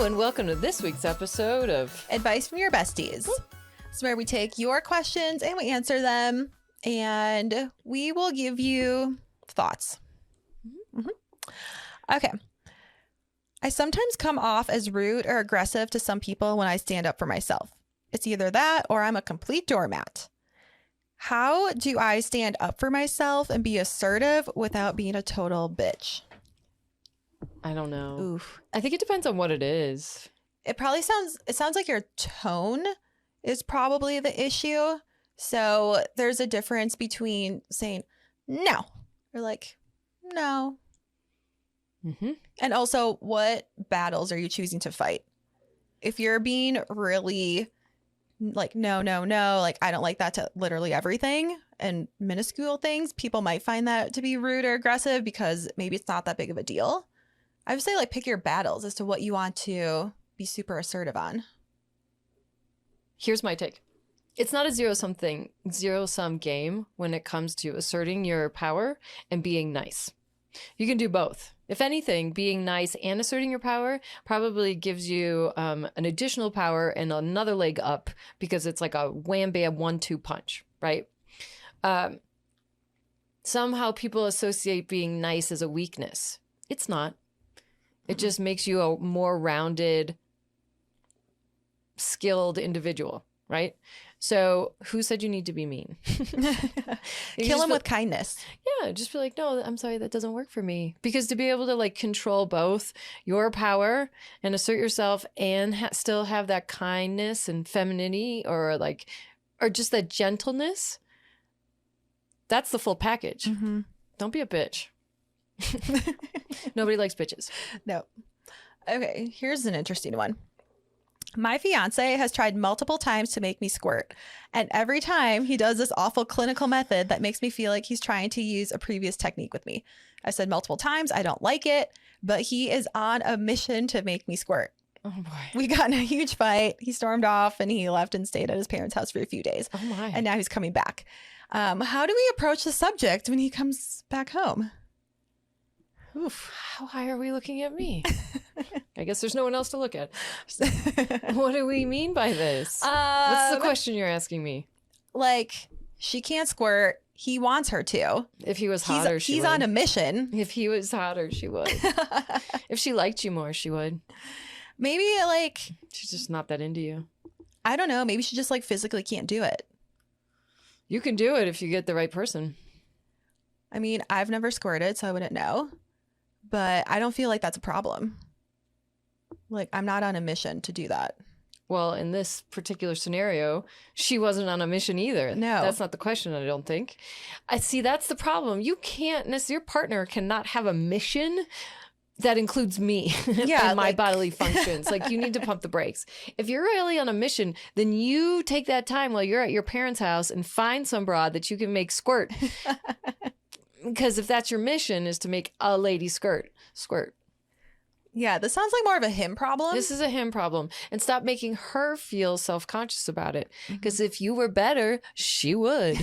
and welcome to this week's episode of Advice from Your Besties. It's where we take your questions and we answer them, and we will give you thoughts. Okay. I sometimes come off as rude or aggressive to some people when I stand up for myself. It's either that or I'm a complete doormat. How do I stand up for myself and be assertive without being a total bitch? I don't know. Oof. I think it depends on what it is. It sounds like your tone is probably the issue. So there's a difference between saying no or like no. Mm-hmm. And also, what battles are you choosing to fight? If you're being really like, no, like, I don't like that to literally everything and minuscule things, people might find that to be rude or aggressive because maybe it's not that big of a deal. I would say, like, pick your battles as to what you want to be super assertive on. Here's my take. It's not a zero-sum game when it comes to asserting your power and being nice. You can do both. If anything, being nice and asserting your power probably gives you an additional power and another leg up because it's like a wham bam 1-2 punch, right? Somehow people associate being nice as a weakness. It's not. It just makes you a more rounded, skilled individual, right? So who said you need to be mean? Kill him with kindness. Yeah, just be like, no, I'm sorry, that doesn't work for me. Because to be able to like control both your power and assert yourself and still have that kindness and femininity or just that gentleness, that's the full package. Mm-hmm. Don't be a bitch. Nobody likes bitches. No. Okay, here's an interesting one. My fiance has tried multiple times to make me squirt, and every time he does this awful clinical method that makes me feel like he's trying to use a previous technique with me. I said multiple times, I don't like it, but he is on a mission to make me squirt. Oh boy. We got in a huge fight. He stormed off and he left and stayed at his parents' house for a few days. Oh my. And now he's coming back. How do we approach the subject when he comes back home? Oof. How high are we looking at me? I guess there's no one else to look at. What do we mean by this? What's the question you're asking me? Like, she can't squirt. He wants her to. If he was hotter, she would. He's on a mission. If he was hotter, she would. If she liked you more, she would. Maybe, like... She's just not that into you. I don't know. Maybe she just, like, physically can't do it. You can do it if you get the right person. I mean, I've never squirted, so I wouldn't know. But I don't feel like that's a problem. Like, I'm not on a mission to do that. Well, in this particular scenario, she wasn't on a mission either. No. That's not the question, I don't think. I see, that's the problem. You can't, your partner cannot have a mission that includes me and my bodily functions. Like, you need to pump the brakes. If you're really on a mission, then you take that time while you're at your parents' house and find some broad that you can make squirt. Because if that's your mission, is to make a lady squirt. Yeah, this sounds like more of a him problem. This is a him problem. And stop making her feel self-conscious about it. Because if you were better, she would.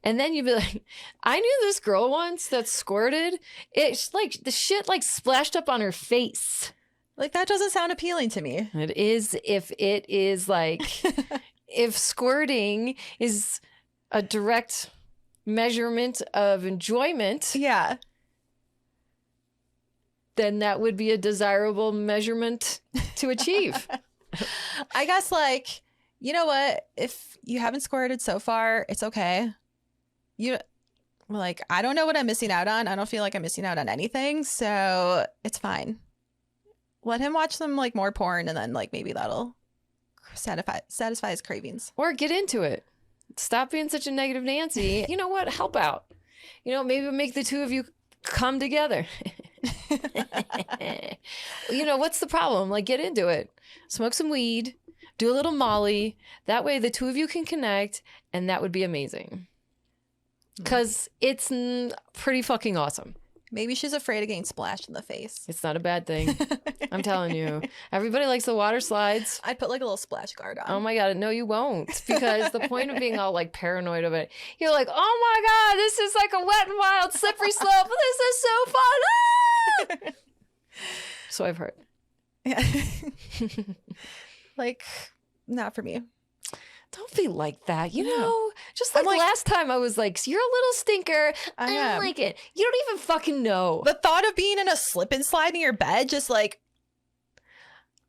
And then you'd be like, I knew this girl once that squirted. It's like the shit like splashed up on her face. Like, that doesn't sound appealing to me. It is if it is like, if squirting is a direct measurement of enjoyment. Yeah. Then that would be a desirable measurement to achieve. I guess, like, you know what? If you haven't squirted so far, it's okay. Like, I don't know what I'm missing out on. I don't feel like I'm missing out on anything. So it's fine. Let him watch some, like, more porn, and then, like, maybe that'll satisfy his cravings. Or get into it. Stop being such a negative Nancy. You know what? Help out. You know, maybe make the two of you come together. You know, what's the problem? Like, get into it. Smoke some weed. Do a little Molly. That way the two of you can connect, and that would be amazing. Because it's pretty fucking awesome. Maybe she's afraid of getting splashed in the face. It's not a bad thing. I'm telling you. Everybody likes the water slides. I'd put like a little splash guard on. Oh my God. No, you won't. Because the point of being all like paranoid of it, you're like, oh my God, this is like a wet and wild slippery slope. This is so fun. Ah! So I've heard. Yeah. Like, not for me. Don't be like that. You know, just like last time I was like, you're a little stinker. I don't like it. You don't even fucking know. The thought of being in a slip and slide in your bed just like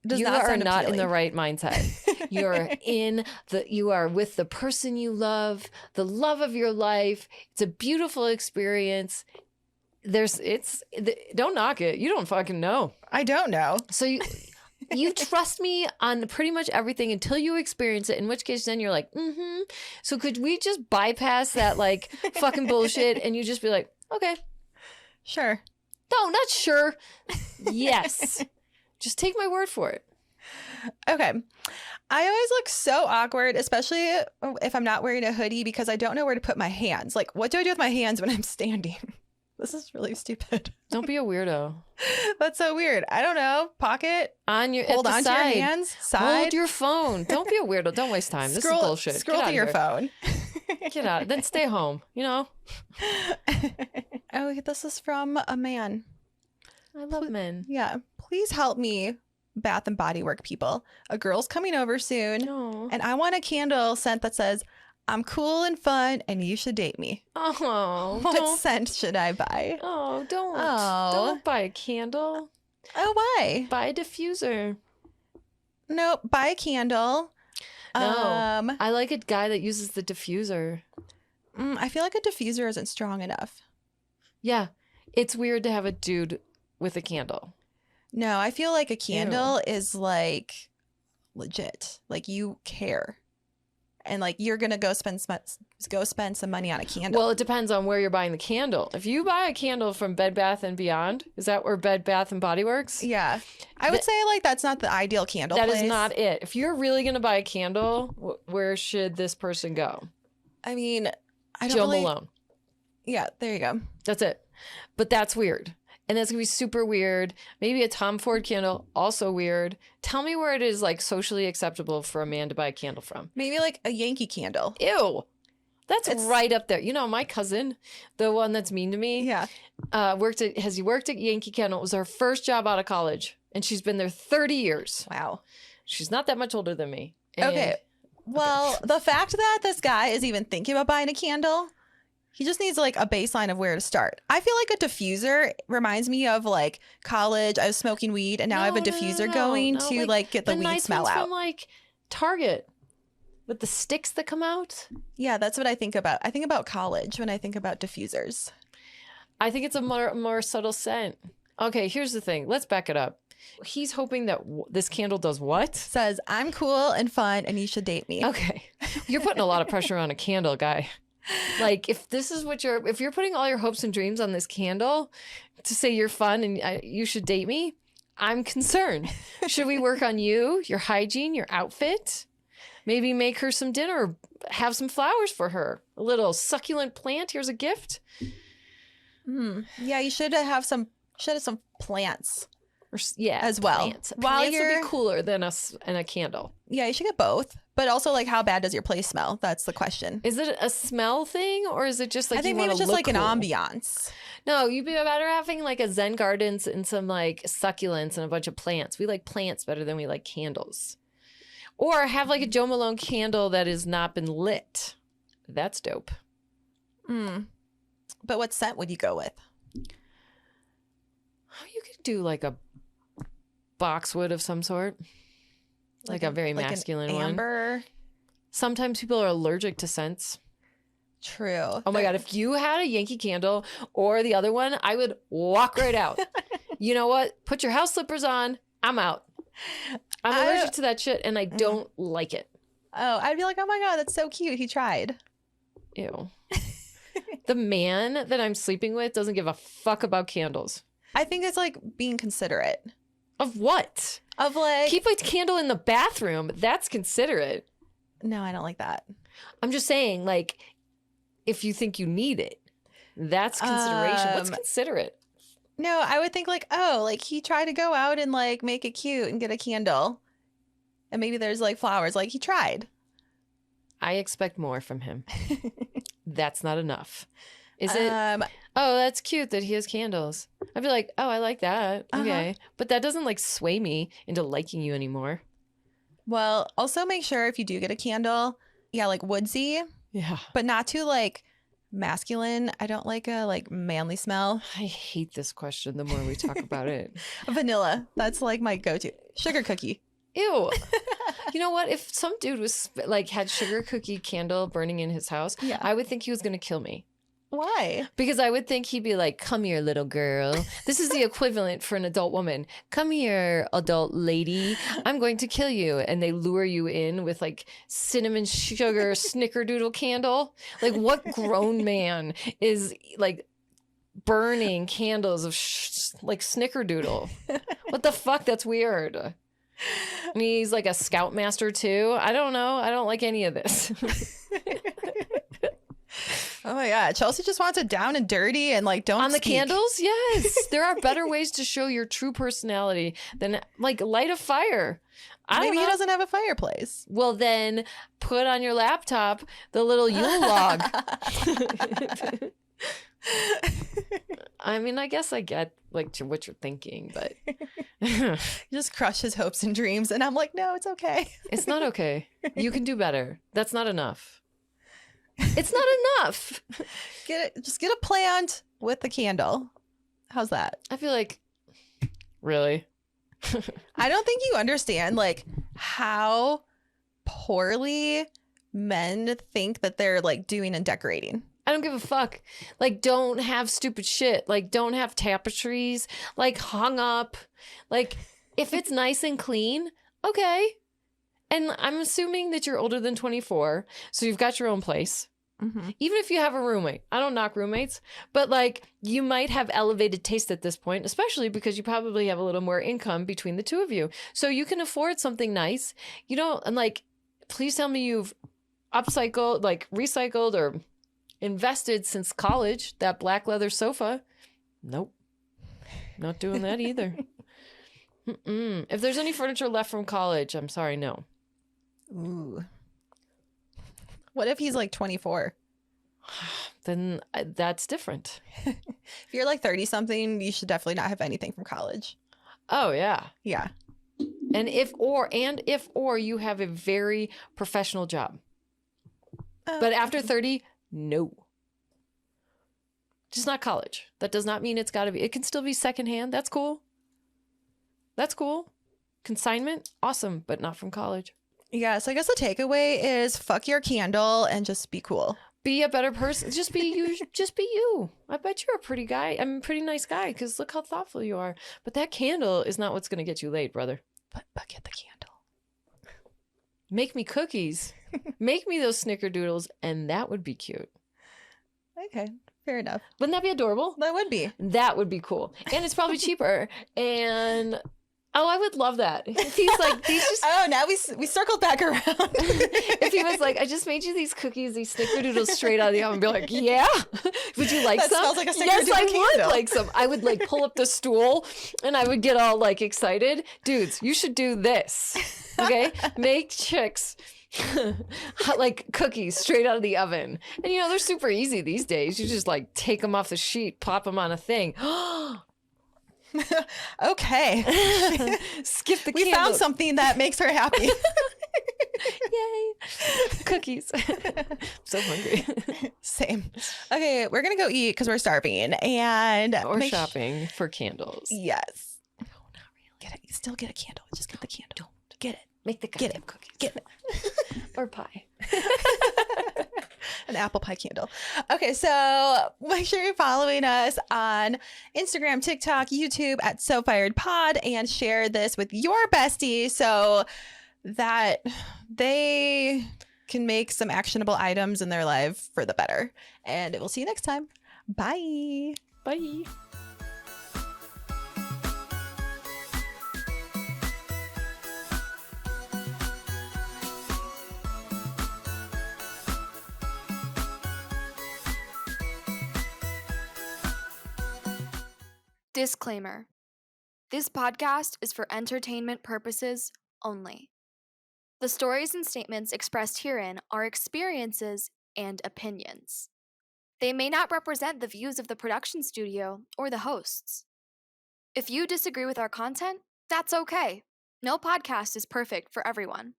does not sound not appealing. in the right mindset. You are with the person you love, the love of your life. It's a beautiful experience. Don't knock it. You don't fucking know. I don't know. So you trust me on pretty much everything until you experience it, in which case then you're like, mm-hmm. So could we just bypass that like fucking bullshit and you just be like, okay. Sure. No, not sure. Yes. Just take my word for it. Okay. I always look so awkward, especially if I'm not wearing a hoodie because I don't know where to put my hands. Like, what do I do with my hands when I'm standing? This is really stupid. Don't be a weirdo. That's so weird. I don't know. Pocket. Hold on to your hands. Side. Hold your phone. Don't be a weirdo. Don't waste time. This is bullshit. Scroll to your phone. Get out. Then stay home. You know? Oh, this is from a man. I love men. Yeah. Please help me, Bath and Body Work people. A girl's coming over soon. Aww. And I want a candle scent that says, I'm cool and fun, and you should date me. Oh, what scent should I buy? Oh, don't buy a candle. Oh, why? Buy a diffuser. Nope, buy a candle. No, I like a guy that uses the diffuser. I feel like a diffuser isn't strong enough. Yeah, it's weird to have a dude with a candle. No, I feel like a candle is like legit. Like you care. And like you're gonna go spend some money on a candle. Well, it depends on where you're buying the candle. If you buy a candle from Bed Bath and Beyond, is that where Bed Bath and Body Works? Yeah, I would say like that's not the ideal candle. That place. is not it. If you're really gonna buy a candle, where should this person go? I mean, I don't Joe really... Malone. Yeah, there you go. That's it. But that's weird. And that's going to be super weird. Maybe a Tom Ford candle, also weird. Tell me where it is like socially acceptable for a man to buy a candle from. Maybe like a Yankee candle. Ew. That's right up there. You know, my cousin, the one that's mean to me, worked at Yankee Candle. It was her first job out of college. And she's been there 30 years. Wow. She's not that much older than me. Okay. Well, the fact that this guy is even thinking about buying a candle, he just needs like a baseline of where to start. I feel like a diffuser reminds me of like college. I was smoking weed and now I have a diffuser going to like get the weed nice smell ones out. From like Target with the sticks that come out. Yeah, that's what I think about. I think about college when I think about diffusers. I think it's a more subtle scent. Okay, here's the thing. Let's back it up. He's hoping that this candle does what? Says, I'm cool and fun and you should date me. Okay. You're putting a lot of pressure on a candle, guy. Like, if this is what if you're putting all your hopes and dreams on this candle to say you're fun and you should date me, I'm concerned. Should we work on you, your hygiene, your outfit? Maybe make her some dinner, have some flowers for her. A little succulent plant. Here's a gift. Yeah, you should have some plants. As well. Plants would be cooler than a candle. Yeah, you should get both. But also, like, how bad does your place smell? That's the question. Is it a smell thing, or is it just like I think maybe it's just like an ambiance. No, you'd be better having like a Zen gardens and some like succulents and a bunch of plants. We like plants better than we like candles. Or have like a Joe Malone candle that has not been lit. That's dope. But what scent would you go with? You could do like a boxwood of some sort. Like a very masculine one. Amber. Sometimes people are allergic to scents. True. Oh my God. If you had a Yankee candle or the other one, I would walk right out. You know what? Put your house slippers on. I'm out. I'm allergic to that shit and I don't like it. Oh, I'd be like, oh my God, that's so cute. He tried. Ew. The man that I'm sleeping with doesn't give a fuck about candles. I think it's like being considerate. Of what? Of like... Keep a candle in the bathroom. That's considerate. No, I don't like that. I'm just saying, like, if you think you need it, that's consideration. What's considerate? No, I would think like, oh, like he tried to go out and like make it cute and get a candle. And maybe there's like flowers. Like he tried. I expect more from him. That's not enough. Is it? Oh, that's cute that he has candles. I'd be like, oh, I like that. Okay. But that doesn't like sway me into liking you anymore. Well, also make sure if you do get a candle, like woodsy. Yeah. But not too like masculine. I don't like a like manly smell. I hate this question the more we talk about it. Vanilla. That's like my go-to. Sugar cookie. Ew. You know what? If some dude was like had sugar cookie candle burning in his house, I would think he was going to kill me. Why? Because I would think he'd be like, come here, little girl. This is the equivalent for an adult woman. Come here, adult lady. I'm going to kill you. And they lure you in with like cinnamon sugar snickerdoodle candle. Like what grown man is like burning candles of like snickerdoodle? What the fuck? That's weird. And he's like a scoutmaster too. I don't know. I don't like any of this. Oh my God. Chelsea just wants it down and dirty and like don't on the speak. Candles. Yes. There are better ways to show your true personality than like light a fire. Maybe he doesn't have a fireplace. Well, then put on your laptop the little Yule log. I mean, I guess I get like what you're thinking, but you just crush his hopes and dreams. And I'm like, no, it's okay. It's not okay. You can do better. That's not enough. It's not enough. Just get a plant with the candle. How's that? I feel like, really? I don't think you understand like how poorly men think that they're like doing and decorating. I don't give a fuck. Like, don't have stupid shit. Like, don't have tapestries, like, hung up. Like, if it's nice and clean, okay. And I'm assuming that you're older than 24, so you've got your own place. Mm-hmm. Even if you have a roommate. I don't knock roommates, but, like, you might have elevated taste at this point, especially because you probably have a little more income between the two of you. So you can afford something nice. You know, and, like, please tell me you've upcycled, like, recycled or invested since college, that black leather sofa. Nope. Not doing that either. If there's any furniture left from college, I'm sorry, no. Ooh. What if he's like 24? Then that's different. If you're like 30 something, you should definitely not have anything from college. Oh, yeah. Yeah. And if you have a very professional job. But after 30, no. Just not college. That does not mean it's got to be. It can still be secondhand. That's cool. That's cool. Consignment, awesome, but not from college. Yeah, so I guess the takeaway is fuck your candle and just be cool. Be a better person. Just be you. Just be you. I bet you're a pretty guy. I'm a pretty nice guy because look how thoughtful you are. But that candle is not what's going to get you laid, brother. But get the candle. Make me cookies. Make me those snickerdoodles, and that would be cute. Okay, fair enough. Wouldn't that be adorable? That would be. That would be cool. And it's probably cheaper. And oh, I would love that. If he's like, these just now we circled back around. If he was like, I just made you these cookies, these snickerdoodles straight out of the oven, be like, yeah, would you like that some? Smells like a snickerdoodle yes, I candle. would like some. I would like pull up the stool and I would get all like excited. Dudes, you should do this. Okay, make chicks like cookies straight out of the oven, and you know they're super easy these days. You just like take them off the sheet, pop them on a thing. Okay. Skip the We found something that makes her happy. Yay. Cookies. I'm so hungry. Same. Okay, we're going to go eat because we're starving. Or shopping for candles. Yes. No, not really. Still get a candle. Just get the candle. Don't get it. Make the goddamn cookies. Get it. Or pie. An apple pie candle. Okay, so make sure you're following us on Instagram, TikTok, YouTube at So Fired Pod, and share this with your bestie so that they can make some actionable items in their life for the better. And we'll see you next time. Bye. Bye. Disclaimer. This podcast is for entertainment purposes only. The stories and statements expressed herein are experiences and opinions. They may not represent the views of the production studio or the hosts. If you disagree with our content, that's okay. No podcast is perfect for everyone.